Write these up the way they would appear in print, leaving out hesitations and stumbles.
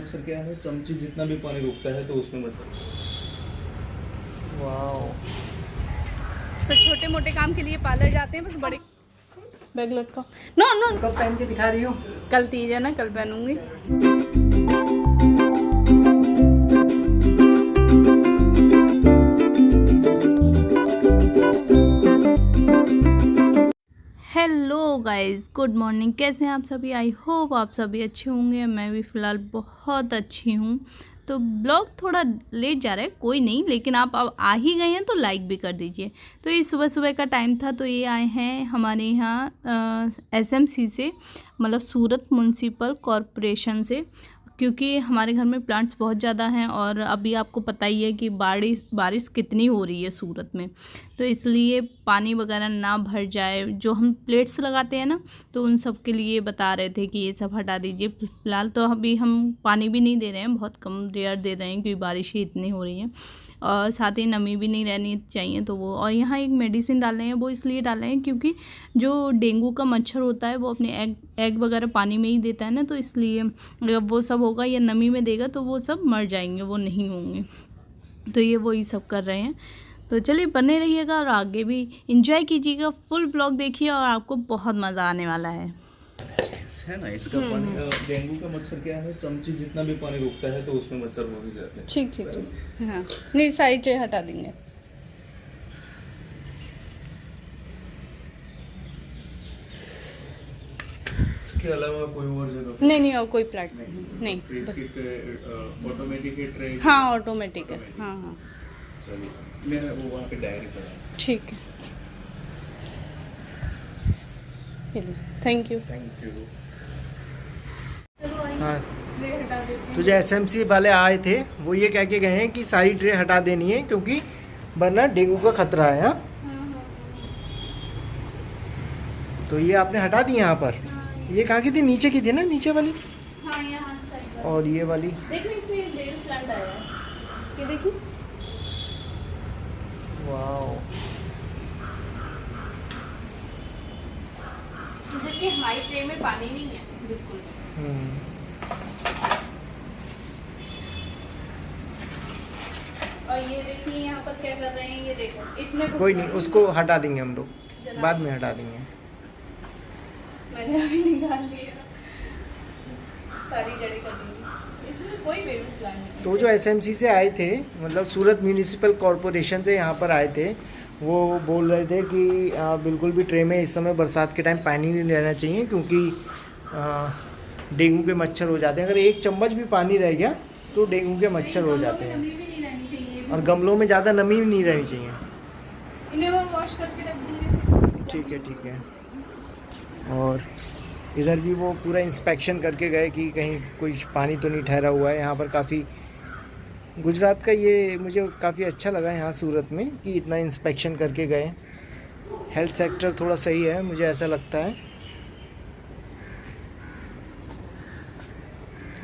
मच्छर क्या है, चमची जितना भी पानी रुकता है तो उसमें मच्छर। वाओ। तो छोटे मोटे काम के लिए पार्लर जाते हैं, बस बड़े बैग लटका नो नो। कब पहन के दिखा रही हो? कल तीज है ना, कल पहनूंगी। Hello guys, good morning. कैसे हैं आप सभी? आई होप आप सभी अच्छे होंगे। मैं भी फ़िलहाल बहुत अच्छी हूँ। तो ब्लॉग थोड़ा लेट जा रहा है, कोई नहीं, लेकिन आप अब आ ही गए हैं तो लाइक भी कर दीजिए। तो ये सुबह सुबह का टाइम था, तो ये आए हैं हमारे यहाँ एसएमसी से, मतलब सूरत म्युनिसिपल कॉरपोरेशन से, क्योंकि हमारे घर में प्लांट्स बहुत ज़्यादा हैं और अभी आपको पता ही है कि बारिश कितनी हो रही है सूरत में, तो इसलिए पानी वगैरह ना भर जाए। जो हम प्लेट्स लगाते हैं ना, तो उन सब के लिए बता रहे थे कि ये सब हटा दीजिए। फिलहाल तो अभी हम पानी भी नहीं दे रहे हैं, बहुत कम रेयर दे रहे हैं क्योंकि बारिश ही इतनी हो रही है, और साथ ही नमी भी नहीं रहनी चाहिए। तो वो, और यहाँ एक मेडिसिन डाल रहे हैं, वो इसलिए डाल रहे हैं क्योंकि जो डेंगू का मच्छर होता है वो अपने एग वगैरह पानी में ही देता है ना, तो इसलिए अगर वो सब होगा या नमी में देगा तो वो सब मर जाएंगे, वो नहीं होंगे। तो ये वही सब कर रहे हैं। तो चलिए बने रहिएगा और आगे भी इंजॉय कीजिएगा, फुल ब्लॉग देखिए और आपको बहुत मज़ा आने वाला है ना इसका पानी। डेंगू का मच्छर क्या है, चमची जितना भी पानी रुकता है तो उसमें मच्छर हो ही जाते हैं। ठीक ठीक ठीक, हाँ नहीं सारी ट्रे हटा देंगे। इसके अलावा कोई और जगह नहीं और कोई प्लाट नहीं, बस ऑटोमेटिक ट्रे। हाँ ऑटोमेटिक है, हाँ हाँ चलिए मेरा वो वहाँ पे डायरी पड़ा है। ठीक है, चलिए थैंक यू। Thank you. हाँ, ट्रे हटा देते हैं। तो जो एसएमसी वाले आए थे वो ये कह के गए हैं कि सारी ट्रे हटा देनी है क्योंकि वरना डेंगू का खतरा है। हाँ? तो ये आपने हटा दी यहाँ पर। ये कहाँ की थी? नीचे की थी ना, नीचे वाली। हाँ यहाँ साइड पर। और ये वाली देखना इसमें एक बेल प्लांट आया है, ये देखिए। वाओ। जबकि हाई ट्रे में पानी नहीं है बिल्कुल। और ये देखिए यहाँ पर क्या कर रहे हैं, ये देखो इसमें कुछ कोई नहीं, उसको हटा देंगे हम लोग, बाद में हटा देंगे। मैंने अभी निकाल लिया, सारी जड़ें कर दूंगी। इसमें कोई बेबी प्लांट नहीं है। तो जो एसएमसी से आए थे, मतलब सूरत म्युनिसिपल कॉरपोरेशन से यहाँ पर आए थे, वो बोल रहे थे कि बिल्कुल भी ट्रे में इस समय बरसात के टाइम पानी नहीं रहना चाहिए क्योंकि डेंगू के मच्छर हो जाते हैं। अगर एक चम्मच भी पानी रह गया तो डेंगू के मच्छर हो जाते हैं। नमी भी नहीं रहनी चाहिए, और गमलों में ज़्यादा नमी भी नहीं रहनी चाहिए। इन्हें वो वॉश करके रख देंगे। ठीक है ठीक है। और इधर भी वो पूरा इंस्पेक्शन करके गए कि कहीं कोई पानी तो नहीं ठहरा हुआ है। यहाँ पर काफ़ी, गुजरात का ये मुझे काफ़ी अच्छा लगा यहाँ सूरत में कि इतना इंस्पेक्शन करके गए। हेल्थ सेक्टर थोड़ा सही है, मुझे ऐसा लगता है।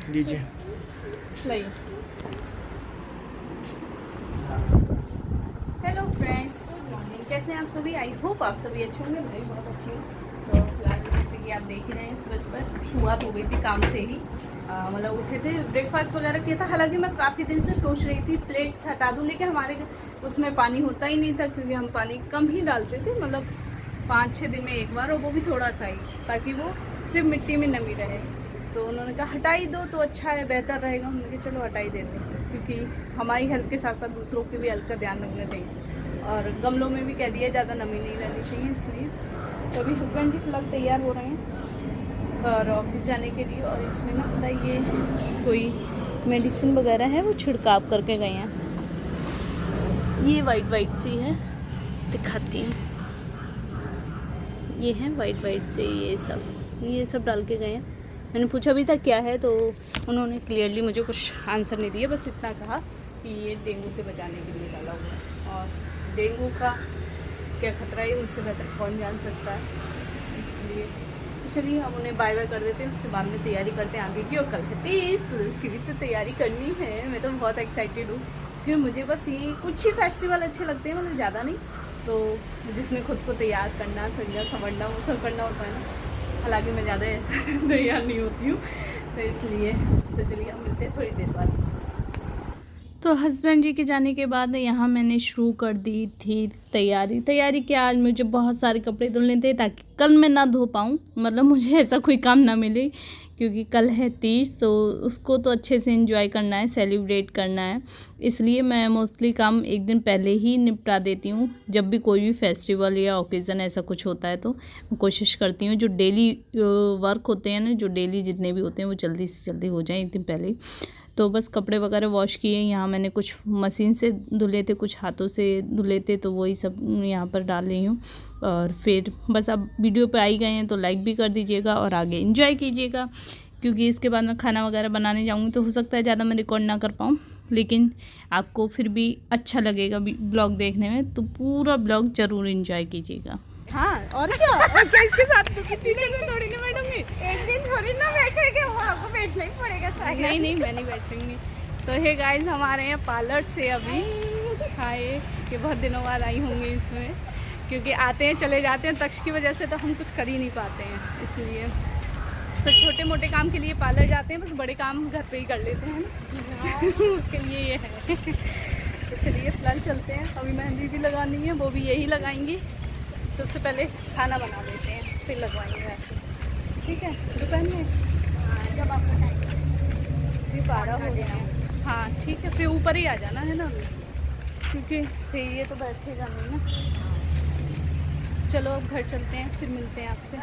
लीजिए। लाइए। Hello friends, good morning. कैसे हैं आप सभी? आई होप आप सभी अच्छे होंगे। मैं भी बहुत अच्छी हूँ। तो फिलहाल जैसे कि आप देख ही रहे हैं, सुबह सुबह शुरुआत हो गई थी काम से ही। मतलब उठे थे, ब्रेकफास्ट वगैरह किया था। हालांकि मैं काफ़ी दिन से सोच रही थी प्लेट्स हटा दूँ, लेकिन हमारे उसमें पानी होता ही नहीं था क्योंकि हम पानी कम ही डालते थे, मतलब 5-6 दिन में एक बार, और वो भी थोड़ा सा ही, ताकि वो सिर्फ मिट्टी में नमी रहे। तो उन्होंने कहा हटाई दो तो अच्छा है, बेहतर रहेगा। हमने कहा चलो हटाई देते हैं, क्योंकि हमारी हेल्थ के साथ साथ दूसरों की भी हेल्थ का ध्यान रखना चाहिए। और गमलों में भी कह दिया ज़्यादा नमी नहीं रहनी चाहिए, इसलिए। तो अभी हस्बैंड जी फिलहाल तैयार हो रहे हैं और ऑफिस जाने के लिए। और इसमें ना पता ये कोई मेडिसिन वगैरह है, वो छिड़काव करके गए हैं। ये वाइट सी है, दिखाती हूँ। ये है वाइट से, ये सब डाल के गए हैं। मैंने पूछा भी था क्या है, तो उन्होंने क्लियरली मुझे कुछ आंसर नहीं दिया, बस इतना कहा कि ये डेंगू से बचाने के लिए डाला हुआ है। और डेंगू का क्या खतरा है उससे बेहतर कौन जान सकता है, इसलिए तो चलिए हम उन्हें बाय बाय कर देते हैं। उसके बाद में तैयारी करते हैं आगे की, और कल है 30, तो उसकी भी तो तैयारी करनी है। मैं तो बहुत एक्साइटेड हूँ, क्योंकि मुझे बस ये कुछ ही फेस्टिवल अच्छे लगते हैं, मतलब ज़्यादा नहीं, तो जिसमें खुद को तैयार करना, सजना संवरना, वो सब करना होता है ना। हालांकि मैं ज़्यादा तैयार नहीं होती हूँ, तो इसलिए तो तो चलिए हम मिलते हैं थोड़ी देर बाद। तो हस्बैंड जी के जाने के बाद यहाँ मैंने शुरू कर दी थी तैयारी क्या, आज मुझे बहुत सारे कपड़े धुलने थे ताकि कल मैं ना धो पाऊँ, मतलब मुझे ऐसा कोई काम ना मिले, क्योंकि कल है तीज, तो उसको तो अच्छे से एंजॉय करना है, सेलिब्रेट करना है। इसलिए मैं मोस्टली काम एक दिन पहले ही निपटा देती हूँ। जब भी कोई भी फेस्टिवल या ओकेज़न ऐसा कुछ होता है तो मैं कोशिश करती हूँ जो डेली वर्क होते हैं ना, जो डेली जितने भी होते हैं वो जल्दी से जल्दी हो जाएँ एक दिन पहले ही। तो बस कपड़े वगैरह वॉश किए, यहाँ मैंने कुछ मशीन से धुले थे, कुछ हाथों से धुले थे, तो वही सब यहाँ पर डाल रही हूँ। और फिर बस अब वीडियो पे आ ही गए हैं तो लाइक भी कर दीजिएगा और आगे एंजॉय कीजिएगा, क्योंकि इसके बाद मैं खाना वगैरह बनाने जाऊँगी तो हो सकता है ज़्यादा मैं रिकॉर्ड ना कर पाऊँ, लेकिन आपको फिर भी अच्छा लगेगा ब्लॉग देखने में, तो पूरा ब्लॉग ज़रूर एंजॉय कीजिएगा। हाँ और क्या, और क्या इसके साथ तो कितनी देर में थोड़ी ना बैठूंगी, एक दिन थोड़ी ना बैठेंगे, वो आपको बैठना ही पड़ेगा साथ। नहीं मैं नहीं बैठूंगी। तो हे गाइस, हम आ रहे हैं पार्लर से अभी, हाय कि बहुत दिनों बाद आई होंगी इसमें, क्योंकि आते हैं चले जाते हैं, तक्ष की वजह से तो हम कुछ कर ही नहीं पाते हैं, इसलिए तो छोटे मोटे काम के लिए पार्लर जाते हैं, बस बड़े काम घर पे ही कर लेते हैं ना उसके लिए ये है। तो चलिए फिलहाल चलते हैं, अभी मेहंदी भी लगानी है, वो भी यही लगाएंगी, तो उससे पहले खाना बना लेते हैं फिर लगवाएंगे वैसे, ठीक है दोपहर में जब आपका टाइम भी 12 हो गया। हाँ ठीक है, फिर ऊपर ही आ जाना है ना अभी, क्योंकि फिर ये तो बैठेगा नहीं ना। चलो अब घर चलते हैं, फिर मिलते हैं आपसे।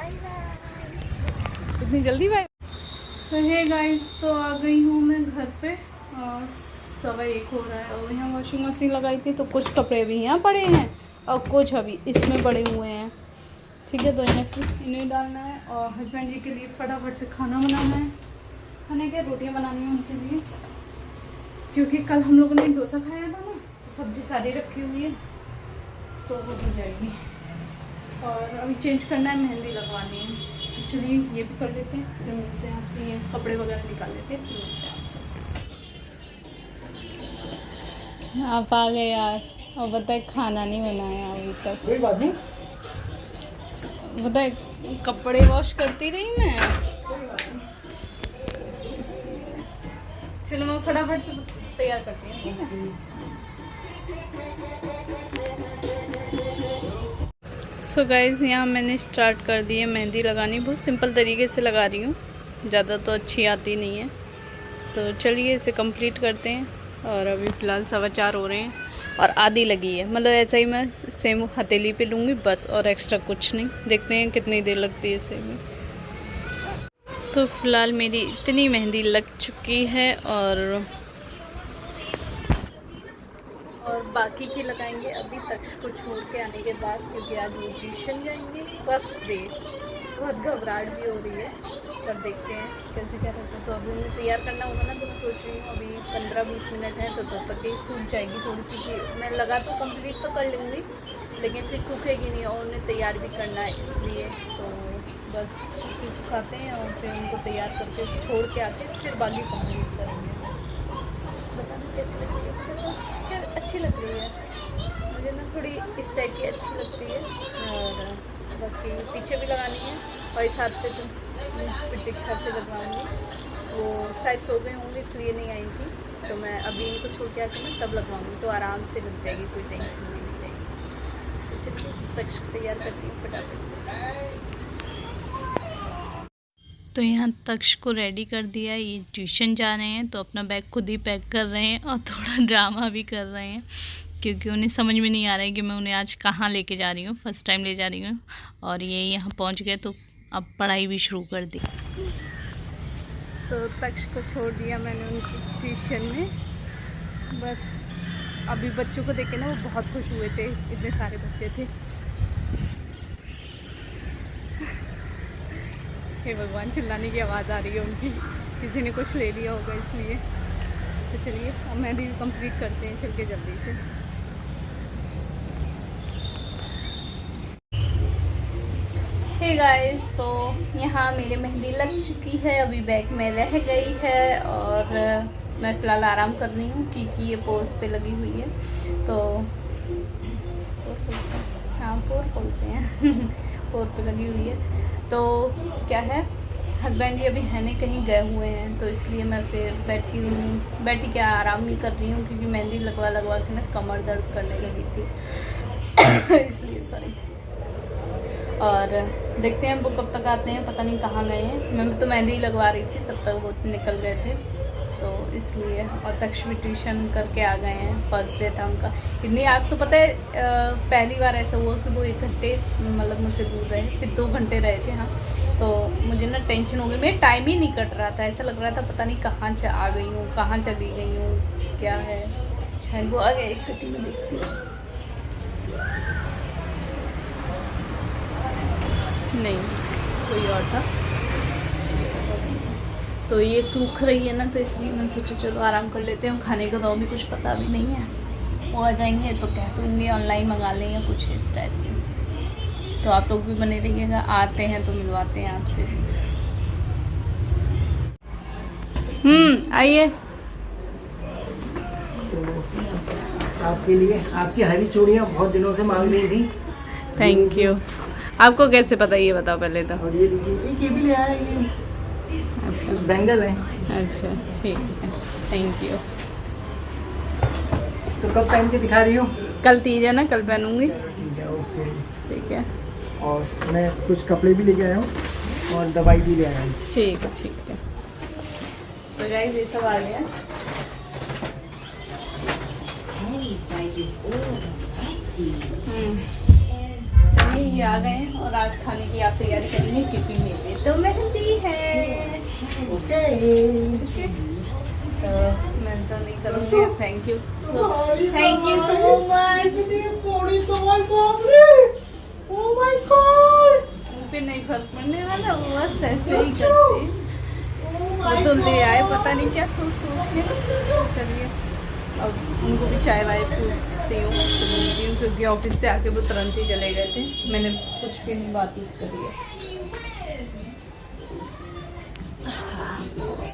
इतनी जल्दी भाई? तो हे गाइस, तो आ गई हूँ मैं घर पे, और 1:15 हो रहा है, और यहाँ वॉशिंग मशीन लगाई थी तो कुछ कपड़े भी यहाँ पड़े हैं और कुछ अभी इसमें पड़े हुए हैं, ठीक है। तो इन्हें डालना है, और हस्बैंड जी के लिए फटाफट से खाना बनाना है, खाने के रोटियाँ बनानी है उनके लिए, क्योंकि कल हम लोगों ने डोसा खाया था ना, तो सब्जी सारी रखी हुई है तो वो हो जाएगी। और अभी चेंज करना है, मेहंदी लगवानी है, तो चलिए ये भी कर लेते हैं, फिर मिलते हैं आपसे। ये कपड़े वगैरह निकाल लेते हैं, फिर मिलते हैं आपसे। आप आ गए यार, और बताए खाना नहीं बनाया अभी तक। कोई बात नहीं, बताए कपड़े वॉश करती रही मैं। चलो मैं फटाफट से तैयार करती हूँ, ठीक है। सो गाइज़, यहाँ मैंने स्टार्ट कर दी है मेहंदी लगानी, बहुत सिंपल तरीके से लगा रही हूँ, ज़्यादा तो अच्छी आती नहीं है। तो चलिए इसे कंप्लीट करते हैं। और अभी फ़िलहाल 4:15 हो रहे हैं और आधी लगी है, मतलब ऐसा ही मैं सेम हथेली पे लूँगी बस, और एक्स्ट्रा कुछ नहीं। देखते हैं कितनी देर लगती है इसे भी। तो फ़िलहाल मेरी इतनी मेहंदी लग चुकी है, और बाकी की लगाएंगे अभी तक्ष को छोड़ के आने के बाद, क्योंकि आज वो ट्यूशन जाएंगे फर्स्ट डे। बहुत घबराहट भी हो रही है, पर देखते हैं कैसे क्या करते हैं। तो अभी उन्हें तैयार करना होगा ना, तो मैं सोच रही हूँ अभी 15-20 मिनट है, तो तब तक ही सूख जाएगी थोड़ी सी, कि मैं लगा तो कंप्लीट तो कर लूँगी, लेकिन फिर सूखेगी नहीं, और उन्हें तैयार भी करना है, इसलिए तो बस इसे सुखाते हैं और फिर उनको तैयार करके छोड़ के आते हैं, फिर बाकी कंप्लीट करेंगे। बताना कैसी लग रही है? यार अच्छी लग रही है मुझे ना, थोड़ी इस टाइप की अच्छी लगती है। और बाकी पीछे भी लगानी है, और इस हाथ पे तो प्रतीक्षा से लगवाऊंगी, वो शायद सो गए होंगे इसलिए नहीं आई थी, तो मैं अभी इनको छोड़ के आके मैं तब लगवाऊंगी, तो आराम से लग जाएगी, कोई टेंशन नहीं रहेगी। तो चलिए तक्ष तैयार करती हूँ फटाफट से। तो यहाँ तक्ष को रेडी कर दिया, ये ट्यूशन जा रहे हैं, तो अपना बैग खुद ही पैक कर रहे हैं और थोड़ा ड्रामा भी कर रहे हैं, क्योंकि उन्हें समझ में नहीं आ रहा है कि मैं उन्हें आज कहाँ लेके जा रही हूँ, फर्स्ट टाइम ले जा रही हूँ। और ये यहाँ पहुँच गए तो अब पढ़ाई भी शुरू कर दी। तो तक्ष को छोड़ दिया मैंने उनको ट्यूशन में, बस अभी बच्चों को देख के ना वो बहुत खुश हुए थे, इतने सारे बच्चे थे। हे भगवान, चिल्लाने की आवाज़ आ रही है उनकी, किसी ने कुछ ले लिया होगा इसलिए। तो चलिए अब मेहंदी भी कंप्लीट करते हैं चल के जल्दी से। हे गाइस, तो यहाँ मेरी मेहंदी लग चुकी है, अभी बैग में रह गई है, और मैं फ़िलहाल आराम कर रही हूँ, क्योंकि ये पोर्स पे लगी हुई है। तो हाँ, पोर खोलते हैं पोर पे लगी हुई है। तो क्या है, हस्बैंड जी अभी है नहीं, कहीं गए हुए हैं, तो इसलिए मैं फिर बैठी क्या आराम ही कर रही हूँ, क्योंकि मेहंदी लगवा के ना कमर दर्द करने लगी थी इसलिए सॉरी। और देखते हैं वो कब तक आते हैं, पता नहीं कहाँ गए हैं। मैं तो मेहंदी लगवा रही थी, तब तक वो निकल गए थे, तो इसलिए। और तक्ष भी ट्यूशन करके आ गए हैं, फर्स्ट डे था उनका। इतनी आज तो पता है पहली बार ऐसा हुआ कि वो 1 घंटे मतलब मुझसे दूर रहे, फिर 2 घंटे रहे थे। हाँ, तो मुझे ना टेंशन हो गई, मेरा टाइम ही नहीं कट रहा था, ऐसा लग रहा था पता नहीं कहाँ आ गई हूँ, कहाँ चली गई हूँ, क्या है। शायद वो आ गए, 1 सेकंड में देखती हूँ। नहीं, कोई और था। तो ये सूख रही है ना, तो इसलिए मैंने सोचा चलो आराम कर लेते हैं। खाने का तो अभी कुछ पता भी नहीं है, वो आ जाएंगे तो कह दूँगी ऑनलाइन मंगा लें या कुछ इस टाइप से। तो आप लोग भी बने रहिएगा, आते हैं तो मिलवाते हैं आपसे भी। आइए। तो आपके लिए आपकी हरी चूड़ियाँ बहुत दिनों से मांग रही थी। Thank you. आपको कैसे पता, ये बताओ पहले तो। और ये लीजिए, एक ये भी ले आया, ये अच्छा, बैंगल है। अच्छा ठीक है, थैंक यू। तो कब पहन के दिखा रही हो? कल तीज है ना, कल पहनूंगी। ठीक है, ओके। ठीक है, और मैं कुछ कपड़े भी लेके आया हूँ और दवाई भी ले आया हूँ। ठीक है, ठीक है। तो गाइस ये सब आ गया। चलिए, ये आ गए हैं और आज खाने की आप तैयारी करेंगे, क्योंकि मेरे तो मेहंदी है। ओके। तो मैं तो नहीं करूँगी। Thank you so much. फिर नहीं फर्क पड़ने वाला, वो बस ऐसे ही करती। वो तो ले आए पता नहीं क्या सोच के। चलिए अब उनको भी चाय वाय पूछती हूँ, तो बोलती हूँ, क्योंकि ऑफिस से आके वो तुरंत ही चले गए थे, मैंने कुछ भी नहीं बात करी है।